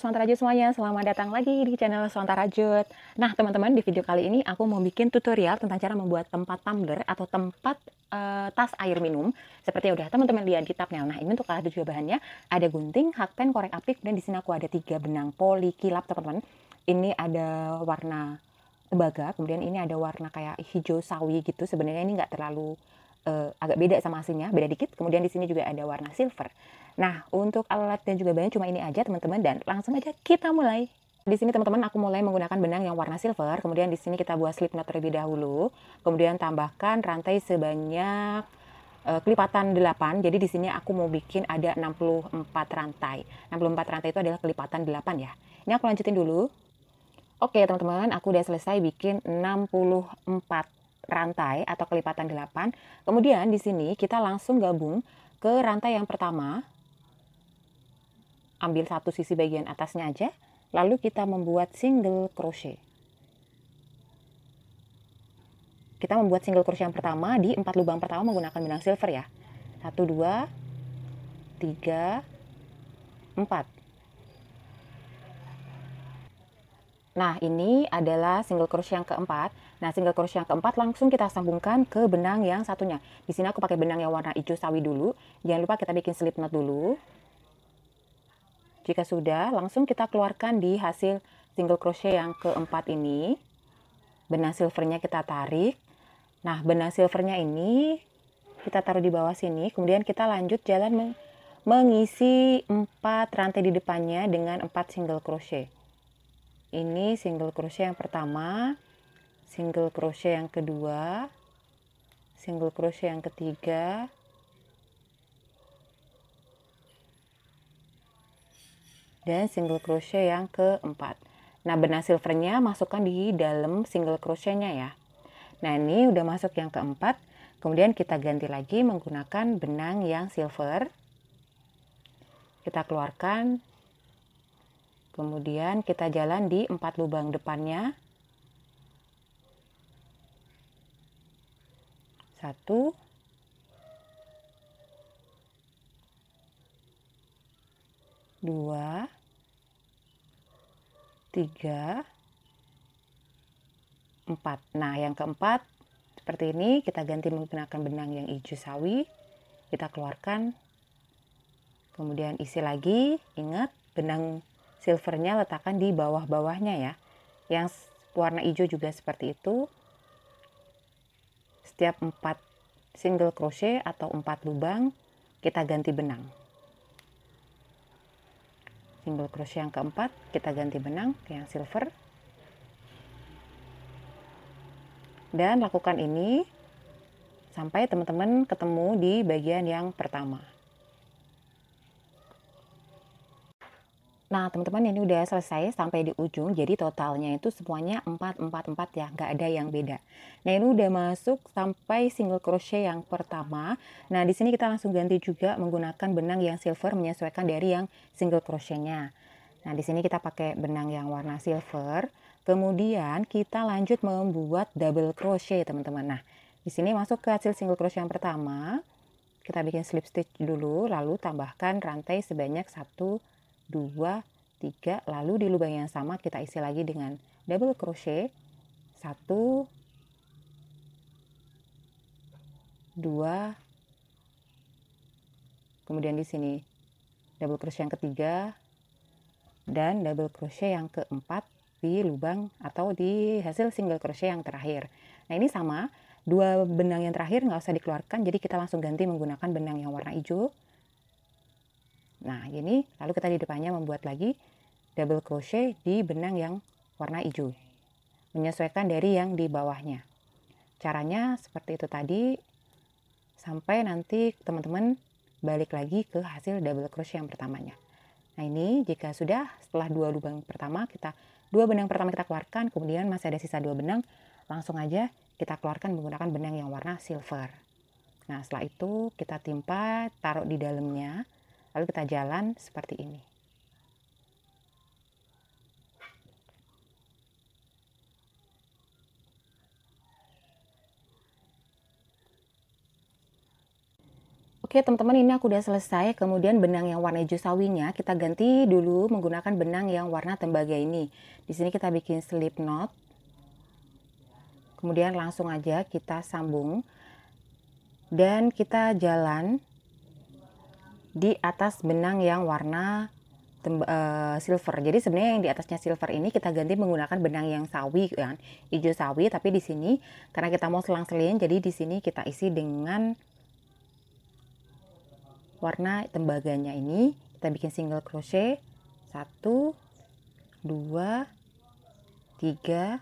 Sound Rajut semuanya, selamat datang lagi di channel Sound Rajut. Nah, teman-teman, di video kali ini aku mau bikin tutorial tentang cara membuat tempat tumbler atau tempat tas air minum seperti yang udah teman-teman lihat di thumbnail. Nah, ini untuk alat juga bahannya ada gunting, hakpen, korek api, dan di sini aku ada 3 benang poli kilap, teman-teman. Ini ada warna tembaga, kemudian ini ada warna kayak hijau sawi gitu. Sebenarnya ini nggak terlalu agak beda sama aslinya, beda dikit. Kemudian di sini juga ada warna silver. Nah, untuk alat dan juga bahan cuma ini aja, teman-teman, dan langsung aja kita mulai. Di sini, teman-teman, aku mulai menggunakan benang yang warna silver. Kemudian di sini kita buat slip knot terlebih dahulu. Kemudian tambahkan rantai sebanyak kelipatan 8. Jadi di sini aku mau bikin ada 64 rantai. 64 rantai itu adalah kelipatan 8 ya. Ini aku lanjutin dulu. Oke, teman-teman, aku udah selesai bikin 64 rantai atau kelipatan 8. Kemudian di sini kita langsung gabung ke rantai yang pertama. Ambil satu sisi bagian atasnya aja, lalu kita membuat single crochet. Kita membuat single crochet yang pertama di 4 lubang pertama menggunakan benang silver ya. 1, 2, 3, 4. Nah, ini adalah single crochet yang keempat. Nah, single crochet yang keempat langsung kita sambungkan ke benang yang satunya. Di sini aku pakai benang yang warna hijau sawi dulu. Jangan lupa kita bikin slip knot dulu. Jika sudah, langsung kita keluarkan di hasil single crochet yang keempat ini. Benang silvernya kita tarik. Nah, benang silvernya ini kita taruh di bawah sini. Kemudian kita lanjut jalan mengisi 4 rantai di depannya dengan 4 single crochet. Ini single crochet yang pertama, single crochet yang kedua, single crochet yang ketiga, dan single crochet yang keempat. Nah, benang silvernya masukkan di dalam single crochetnya ya. Nah, ini udah masuk yang keempat. Kemudian kita ganti lagi menggunakan benang yang silver. Kita keluarkan. Kemudian kita jalan di 4 lubang depannya. 1, 2, 3, 4. Nah, yang keempat seperti ini kita ganti menggunakan benang yang hijau sawi. Kita keluarkan. Kemudian isi lagi. Ingat, benang silvernya letakkan di bawah-bawahnya ya. Yang warna hijau juga seperti itu. Setiap 4 single crochet atau 4 lubang kita ganti benang. Single crochet yang keempat kita ganti benang ke yang silver. Dan lakukan ini sampai teman-teman ketemu di bagian yang pertama. Nah, teman-teman, ini udah selesai sampai di ujung. Jadi totalnya itu semuanya 4, 4, 4 ya, nggak ada yang beda. Nah, ini udah masuk sampai single crochet yang pertama. Nah, di sini kita langsung ganti juga menggunakan benang yang silver menyesuaikan dari yang single crochetnya. Nah, di sini kita pakai benang yang warna silver. Kemudian kita lanjut membuat double crochet, teman-teman. Nah, di sini masuk ke hasil single crochet yang pertama. Kita bikin slip stitch dulu, lalu tambahkan rantai sebanyak 1, 2, 3, lalu di lubang yang sama kita isi lagi dengan double crochet. 1, 2, kemudian di sini double crochet yang ketiga dan double crochet yang keempat di lubang atau di hasil single crochet yang terakhir. Nah, ini sama, 2 benang yang terakhir nggak usah dikeluarkan, jadi kita langsung ganti menggunakan benang yang warna hijau. Nah, ini lalu kita di depannya membuat lagi double crochet di benang yang warna hijau. Menyesuaikan dari yang di bawahnya. Caranya seperti itu tadi sampai nanti teman-teman balik lagi ke hasil double crochet yang pertamanya. Nah, ini jika sudah setelah 2 lubang pertama dua benang pertama kita keluarkan, kemudian masih ada sisa 2 benang, langsung aja kita keluarkan menggunakan benang yang warna silver. Nah, setelah itu kita timpa, taruh di dalamnya. Lalu kita jalan seperti ini. Oke teman-teman, ini aku udah selesai. Kemudian benang yang warna hijau sawinya kita ganti dulu menggunakan benang yang warna tembaga ini. Di sini kita bikin slip knot. Kemudian langsung aja kita sambung. Dan kita jalan di atas benang yang warna silver. Jadi sebenarnya yang di atasnya silver ini kita ganti menggunakan benang yang sawi kan, hijau sawi. Tapi di sini karena kita mau selang-selin, jadi di sini kita isi dengan warna tembaganya ini. Kita bikin single crochet 1 2 3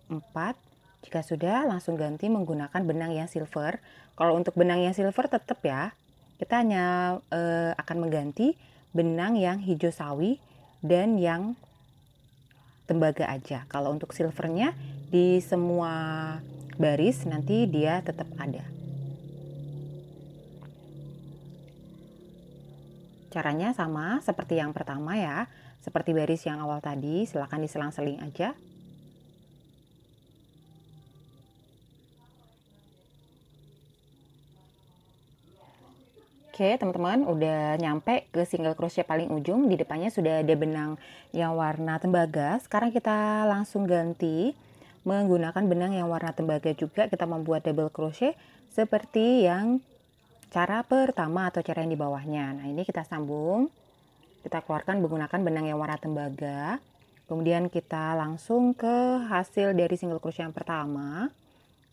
4. Jika sudah, langsung ganti menggunakan benang yang silver. Kalau untuk benang yang silver tetap ya, kita hanya akan mengganti benang yang hijau sawi dan yang tembaga aja. Kalau untuk silvernya di semua baris nanti dia tetap ada. Caranya sama seperti yang pertama ya, seperti baris yang awal tadi, silahkan diselang-seling aja. Oke teman-teman, udah nyampe ke single crochet paling ujung. Di depannya sudah ada benang yang warna tembaga. Sekarang kita langsung ganti menggunakan benang yang warna tembaga juga. Kita membuat double crochet seperti yang cara pertama atau cara yang di bawahnya. Nah ini kita sambung, kita keluarkan menggunakan benang yang warna tembaga. Kemudian kita langsung ke hasil dari single crochet yang pertama.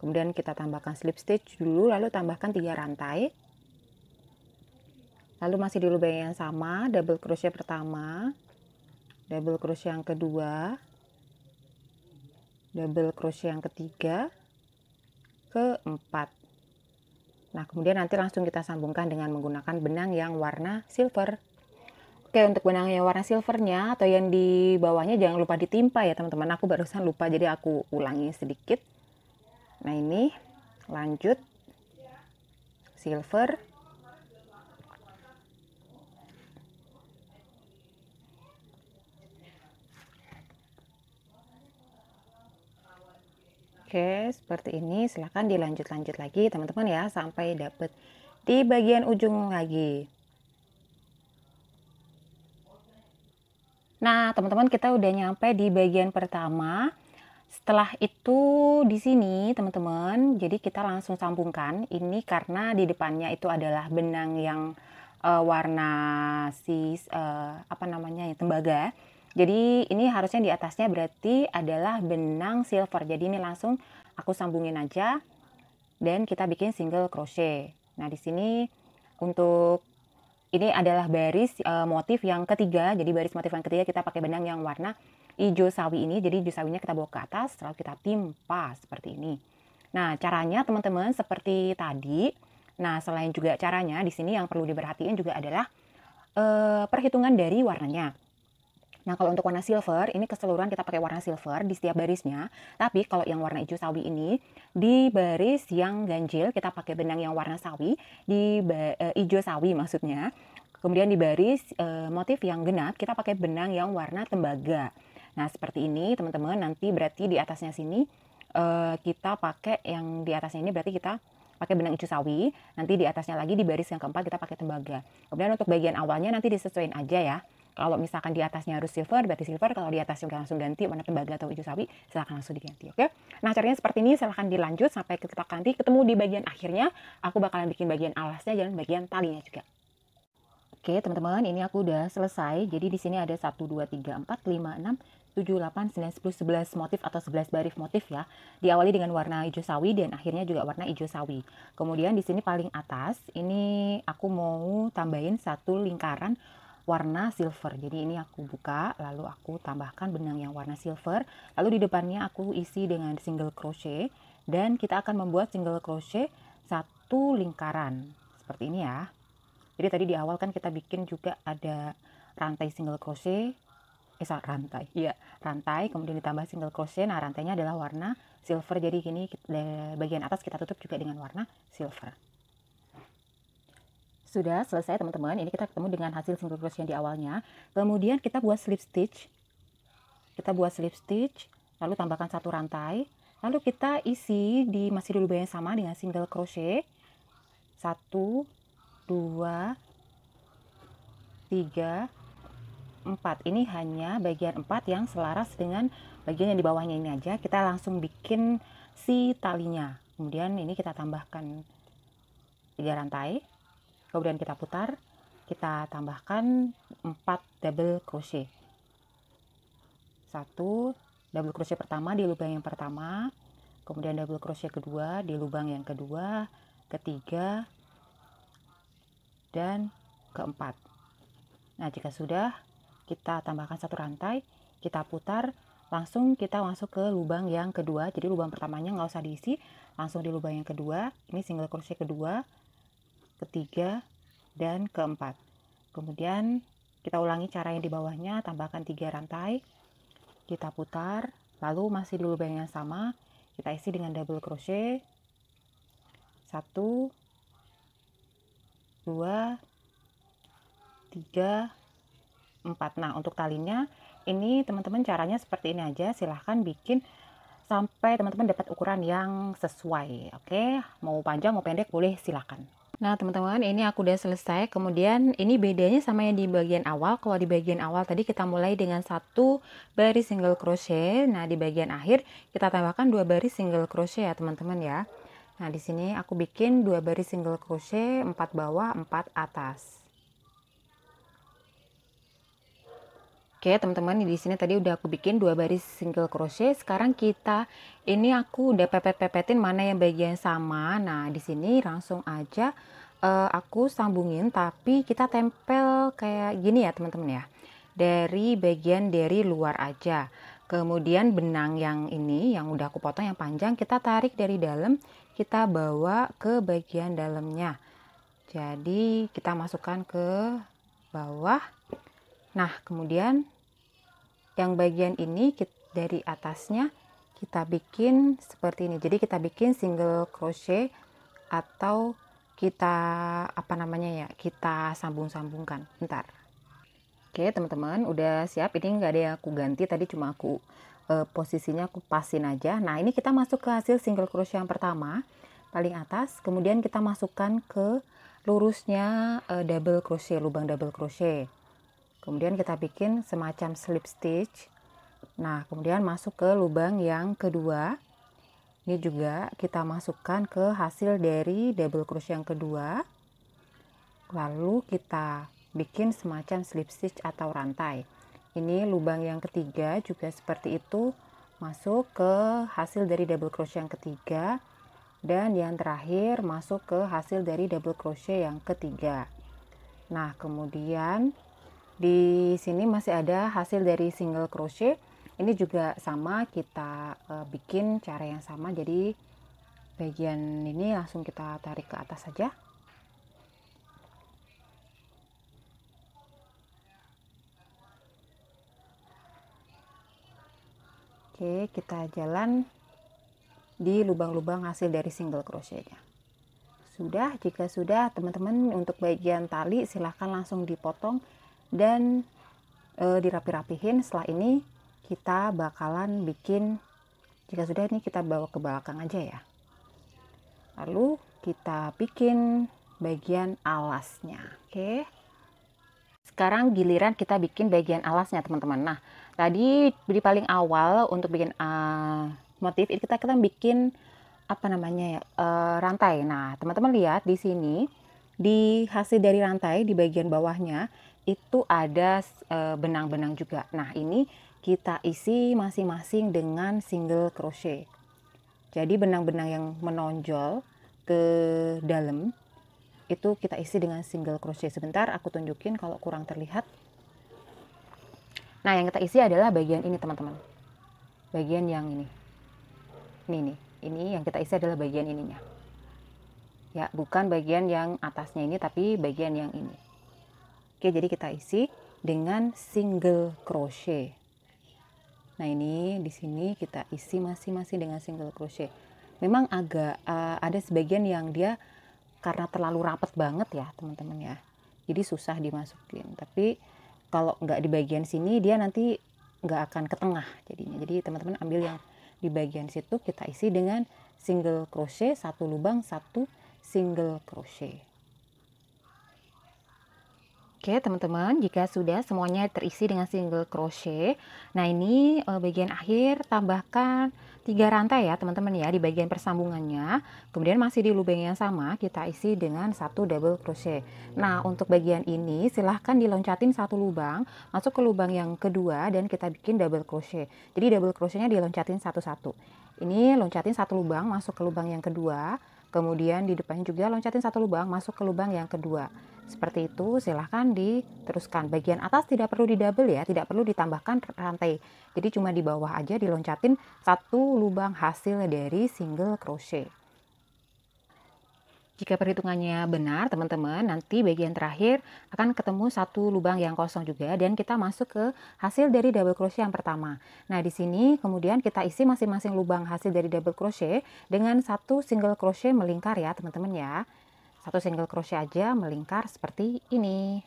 Kemudian kita tambahkan slip stitch dulu, lalu tambahkan 3 rantai. Lalu masih di lubang yang sama, double crochet pertama, double crochet yang kedua, double crochet yang ketiga, keempat. Nah kemudian nanti langsung kita sambungkan dengan menggunakan benang yang warna silver. Oke, untuk benang yang warna silvernya atau yang di bawahnya jangan lupa ditimpa ya teman-teman. Aku barusan lupa, jadi aku ulangi sedikit. Nah ini lanjut silver, oke seperti ini. Silahkan dilanjut-lanjut lagi teman-teman ya, sampai dapet di bagian ujung lagi. Nah teman-teman, kita udah nyampe di bagian pertama. Setelah itu di sini teman-teman, jadi kita langsung sambungkan. Ini karena di depannya itu adalah benang yang warna apa namanya ya, tembaga. Jadi ini harusnya di atasnya berarti adalah benang silver. Jadi ini langsung aku sambungin aja dan kita bikin single crochet. Nah di sini untuk ini adalah baris motif yang ketiga. Jadi baris motif yang ketiga kita pakai benang yang warna hijau sawi ini. Jadi hijau sawinya kita bawa ke atas, lalu kita timpa seperti ini. Nah caranya teman-teman seperti tadi. Nah selain juga caranya, di sini yang perlu diperhatiin juga adalah perhitungan dari warnanya. Nah kalau untuk warna silver, ini keseluruhan kita pakai warna silver di setiap barisnya. Tapi kalau yang warna hijau sawi ini, di baris yang ganjil kita pakai benang yang warna sawi, di hijau sawi maksudnya. Kemudian di baris motif yang genap kita pakai benang yang warna tembaga. Nah seperti ini teman-teman, nanti berarti di atasnya sini kita pakai yang di atasnya ini berarti kita pakai benang hijau sawi. Nanti di atasnya lagi di baris yang keempat kita pakai tembaga. Kemudian untuk bagian awalnya nanti disesuaikan aja ya. Kalau misalkan di atasnya harus silver, berarti silver. Kalau di atasnya udah langsung ganti warna tembaga atau hijau sawi, silahkan langsung diganti, oke? Nah, caranya seperti ini, silahkan dilanjut sampai kita nanti ketemu di bagian akhirnya. Aku bakalan bikin bagian alasnya dan bagian talinya juga. Oke, teman-teman, ini aku udah selesai. Jadi di sini ada 1, 2, 3, 4, 5, 6, 7, 8, 9, 10, 11 motif atau 11 baris motif ya. Diawali dengan warna hijau sawi dan akhirnya juga warna hijau sawi. Kemudian di sini paling atas, ini aku mau tambahin satu lingkaran warna silver. Jadi ini aku buka, lalu aku tambahkan benang yang warna silver. Lalu di depannya aku isi dengan single crochet. Dan kita akan membuat single crochet satu lingkaran. Seperti ini ya. Jadi tadi di awal kan kita bikin juga ada rantai single crochet. Rantai, kemudian ditambah single crochet. Nah rantainya adalah warna silver. Jadi gini bagian atas kita tutup juga dengan warna silver. Sudah selesai teman-teman, ini kita ketemu dengan hasil single crochet yang di awalnya. Kemudian kita buat slip stitch. Lalu tambahkan satu rantai. Lalu kita isi masih di lubang yang sama dengan single crochet. 1, 2, 3, 4. Ini hanya bagian 4 yang selaras dengan bagian yang di bawahnya ini aja. Kita langsung bikin si talinya. Kemudian ini kita tambahkan 3 rantai. Kemudian kita putar. Kita tambahkan 4 double crochet. 1 double crochet pertama di lubang yang pertama. Kemudian double crochet kedua di lubang yang kedua, ketiga, dan keempat. Nah, jika sudah, kita tambahkan 1 rantai, kita putar, langsung kita masuk ke lubang yang kedua. Jadi lubang pertamanya nggak usah diisi, langsung di lubang yang kedua. Ini single crochet kedua, ketiga, dan keempat. Kemudian kita ulangi cara yang di bawahnya, tambahkan 3 rantai, kita putar, lalu masih di lubang yang sama, kita isi dengan double crochet. 1, 2, 3, 4. Nah, untuk talinya ini teman-teman caranya seperti ini aja. Silahkan bikin sampai teman-teman dapat ukuran yang sesuai. Oke, mau panjang mau pendek boleh, silahkan. Nah, teman-teman, ini aku udah selesai. Kemudian ini bedanya sama yang di bagian awal. Kalau di bagian awal tadi kita mulai dengan 1 baris single crochet. Nah, di bagian akhir kita tambahkan 2 baris single crochet ya, teman-teman ya. Nah, di sini aku bikin 2 baris single crochet, 4 bawah, 4 atas. Oke, teman-teman, di sini tadi udah aku bikin 2 baris single crochet. Sekarang ini aku udah pepet-pepetin mana yang bagian sama. Nah, di sini langsung aja aku sambungin, tapi kita tempel kayak gini ya, teman-teman ya. Dari bagian dari luar aja. Kemudian benang yang ini yang udah aku potong yang panjang, kita tarik dari dalam, kita bawa ke bagian dalamnya. Jadi, kita masukkan ke bawah. Nah, kemudian yang bagian ini dari atasnya kita bikin seperti ini. Jadi kita bikin single crochet atau kita kita sambung-sambungkan. Bentar. Oke, teman-teman, udah siap. Ini nggak ada yang aku ganti, tadi cuma aku posisinya aku pasin aja. Nah, ini kita masuk ke hasil single crochet yang pertama, paling atas. Kemudian kita masukkan ke lurusnya double crochet, lubang double crochet. Kemudian kita bikin semacam slip stitch. Nah, kemudian masuk ke lubang yang kedua. Ini juga kita masukkan ke hasil dari double crochet yang kedua. Lalu kita bikin semacam slip stitch atau rantai. Ini lubang yang ketiga juga seperti itu. Masuk ke hasil dari double crochet yang ketiga. Dan yang terakhir masuk ke hasil dari double crochet yang ketiga. Nah, kemudian di sini masih ada hasil dari single crochet. Ini juga sama, kita bikin cara yang sama. Jadi bagian ini langsung kita tarik ke atas saja. Oke, kita jalan di lubang-lubang hasil dari single crochetnya. Sudah, jika sudah teman-teman, untuk bagian tali silahkan langsung dipotong dan dirapi-rapihin. Setelah ini kita bakalan bikin, jika sudah ini kita bawa ke belakang aja ya. Lalu kita bikin bagian alasnya. Oke, sekarang giliran kita bikin bagian alasnya, teman-teman. Nah, tadi di paling awal untuk bikin motif ini kita bikin rantai. Nah, teman-teman lihat di sini, di hasil dari rantai di bagian bawahnya itu ada benang-benang juga. Nah, ini kita isi masing-masing dengan single crochet. Jadi benang-benang yang menonjol ke dalam itu kita isi dengan single crochet. Sebentar aku tunjukin kalau kurang terlihat. Nah, yang kita isi adalah bagian ini, teman-teman. Bagian yang ini. Ini yang kita isi adalah bagian ininya. Ya, bukan bagian yang atasnya ini, tapi bagian yang ini. Oke, jadi kita isi dengan single crochet. Nah, ini di sini kita isi masing-masing dengan single crochet. Memang agak ada sebagian yang dia karena terlalu rapat banget ya, teman-teman ya. Jadi susah dimasukin. Tapi kalau nggak di bagian sini, dia nanti nggak akan ke tengah jadinya. Jadi teman-teman ambil yang di bagian situ, kita isi dengan single crochet, 1 lubang 1 single crochet. Oke teman-teman, jika sudah semuanya terisi dengan single crochet, nah ini bagian akhir tambahkan 3 rantai ya teman-teman ya di bagian persambungannya. Kemudian masih di lubang yang sama kita isi dengan 1 double crochet. Nah untuk bagian ini silahkan diloncatin 1 lubang masuk ke lubang yang kedua dan kita bikin double crochet. Jadi double crochetnya diloncatin satu-satu. Ini loncatin 1 lubang masuk ke lubang yang kedua. Kemudian di depannya juga loncatin 1 lubang masuk ke lubang yang kedua. Seperti itu, silahkan diteruskan. Bagian atas tidak perlu di double ya, tidak perlu ditambahkan rantai. Jadi cuma di bawah aja diloncatin 1 lubang hasil dari single crochet. Jika perhitungannya benar teman-teman, nanti bagian terakhir akan ketemu 1 lubang yang kosong juga dan kita masuk ke hasil dari double crochet yang pertama. Nah di sini kemudian kita isi masing-masing lubang hasil dari double crochet dengan 1 single crochet melingkar ya teman-teman ya. 1 single crochet aja melingkar seperti ini.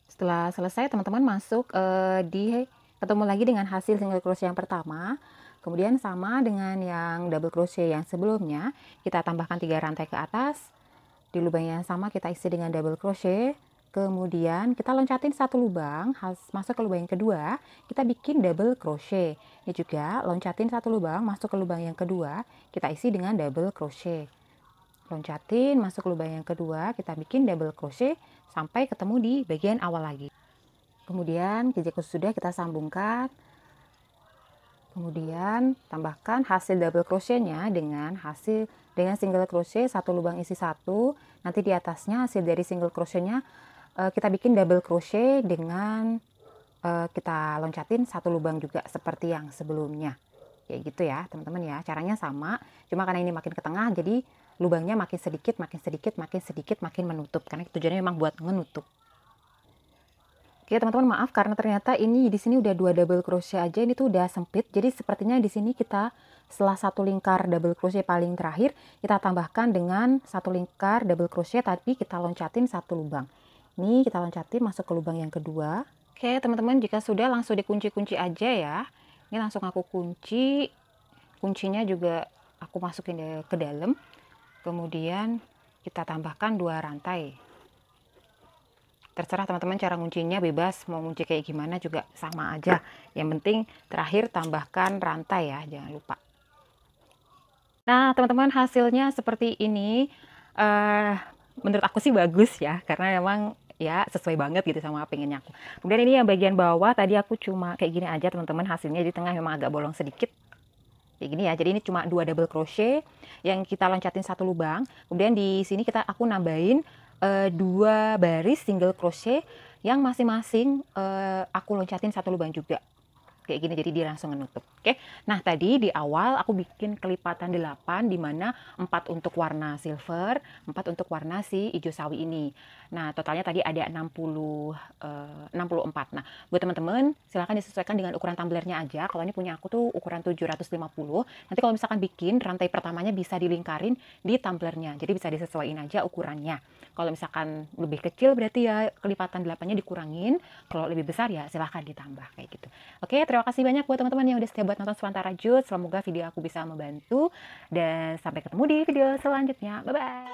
Setelah selesai teman-teman masuk ketemu lagi dengan hasil single crochet yang pertama. Kemudian sama dengan yang double crochet yang sebelumnya, kita tambahkan 3 rantai ke atas. Di lubang yang sama kita isi dengan double crochet. Kemudian kita loncatin 1 lubang, masuk ke lubang yang kedua, kita bikin double crochet. Ini juga loncatin 1 lubang, masuk ke lubang yang kedua, kita isi dengan double crochet. Loncatin, masuk ke lubang yang kedua, kita bikin double crochet sampai ketemu di bagian awal lagi. Kemudian jika sudah kita sambungkan. Kemudian tambahkan hasil double crochetnya dengan single crochet 1 lubang isi 1. Nanti di atasnya hasil dari single crochetnya kita bikin double crochet dengan kita loncatin 1 lubang juga seperti yang sebelumnya. Kayak gitu ya teman-teman ya. Caranya sama, cuma karena ini makin ke tengah jadi lubangnya makin sedikit, makin menutup. Karena tujuannya memang buat menutup. Oke teman-teman, maaf karena ternyata ini di sini udah 2 double crochet aja, ini tuh udah sempit. Jadi sepertinya di sini kita setelah 1 lingkar double crochet paling terakhir kita tambahkan dengan 1 lingkar double crochet tapi kita loncatin 1 lubang. Ini kita loncatin masuk ke lubang yang kedua. Oke teman-teman, jika sudah langsung dikunci-kunci aja ya. Ini langsung aku kunci. Kuncinya juga aku masukin ke dalam. Kemudian kita tambahkan 2 rantai. Terserah teman-teman cara nguncinya, bebas mau ngunci kayak gimana juga sama aja. Yang penting terakhir tambahkan rantai ya, jangan lupa. Nah teman-teman, hasilnya seperti ini. Menurut aku sih bagus ya, karena memang ya sesuai banget gitu sama pengennya aku. Kemudian ini yang bagian bawah tadi aku cuma kayak gini aja teman-teman, hasilnya di tengah memang agak bolong sedikit. Kayak gini ya, jadi ini cuma 2 double crochet yang kita loncatin 1 lubang. Kemudian di sini aku nambahin 2 baris single crochet yang masing-masing aku loncatin 1 lubang juga. Kayak gini, jadi dia langsung menutup. Oke. Nah, tadi di awal aku bikin kelipatan 8 di mana 4 untuk warna silver, 4 untuk warna si hijau sawi ini. Nah, totalnya tadi ada 64. Nah, buat teman-teman silahkan disesuaikan dengan ukuran tumblernya aja. Kalau ini punya aku tuh ukuran 750. Nanti kalau misalkan bikin rantai pertamanya bisa dilingkarin di tumblernya. Jadi bisa disesuaikan aja ukurannya. Kalau misalkan lebih kecil berarti ya kelipatan 8-nya dikurangin. Kalau lebih besar ya silahkan ditambah kayak gitu. Oke, terima kasih banyak buat teman-teman yang udah setia buat nonton Swantara Jut. Semoga video aku bisa membantu. Dan sampai ketemu di video selanjutnya. Bye-bye.